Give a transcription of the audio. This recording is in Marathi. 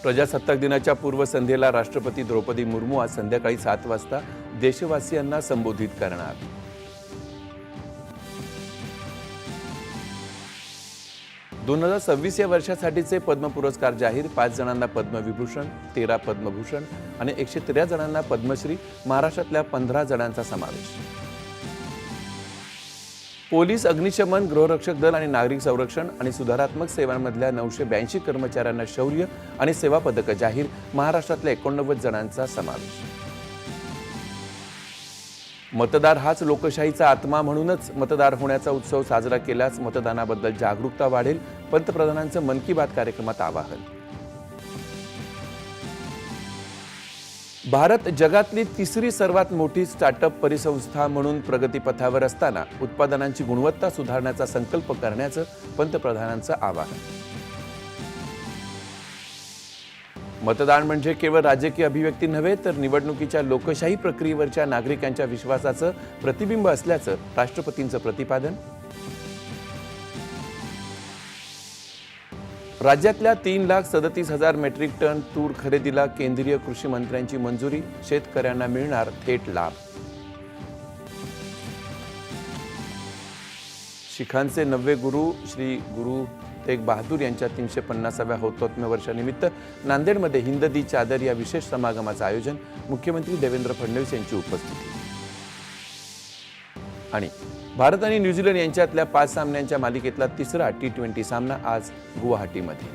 प्रजासत्ताक दिनाच्या पूर्वसंध्येला राष्ट्रपती द्रौपदी मुर्मू आज संध्याकाळी 7 वाजता देशवासियांना संबोधित करणार। 2026 या वर्षासाठीचे पद्म पुरस्कार जाहीर। 5 जणांना पद्मविभूषण, 13 पद्मभूषण आणि 113 जणांना पद्मश्री। महाराष्ट्रातल्या 15 जणांचा समावेश। पोलीस, अग्निशमन, गृहरक्षक दल आणि नागरिक संरक्षण आणि सुधारात्मक सेवांमधल्या 982 कर्मचाऱ्यांना शौर्य आणि सेवा पदक जाहीर। महाराष्ट्रातल्या 89 जणांचा समावेश। मतदार हाच लोकशाहीचा आत्मा, म्हणूनच मतदार होण्याचा उत्सव साजरा केल्यास मतदानाबद्दल जागरूकता वाढेल। पंतप्रधानांचं मन की बात कार्यक्रमात आवाहन। भारत जगातली तिसरी सर्वात मोठी स्टार्टअप परिसंस्था म्हणून प्रगतीपथावर असताना उत्पादनांची गुणवत्ता सुधारण्याचा संकल्प करण्याचं पंतप्रधानांचं आवाहन। मतदान म्हणजे केवळ राजकीय अभिव्यक्ती नव्हे, तर निवडणुकीच्या लोकशाही प्रक्रियेवरच्या नागरिकांच्या विश्वासाचं प्रतिबिंब असल्याचं राष्ट्रपतींचं प्रतिपादन। राज्यातल्या 3,37,000 मेट्रिक टन तूर खरेदीला केंद्रीय कृषी मंत्र्यांची मंजुरी। शेतकऱ्यांना मिळणार थेट लाभ। शिखांचे 9वे गुरु श्री गुरु तेग बहादूर यांच्या 350व्या हौतात्म्य वर्षानिमित्त नांदेडमध्ये हिंद दी चादर या विशेष समागमाचं आयोजन। मुख्यमंत्री देवेंद्र फडणवीस यांची उपस्थिती। आणि भारत आणि न्यूझीलंड यांच्यातल्या 5 सामन्यांच्या मालिकेतला तिसरा T20 सामना आज गुवाहाटीमध्ये।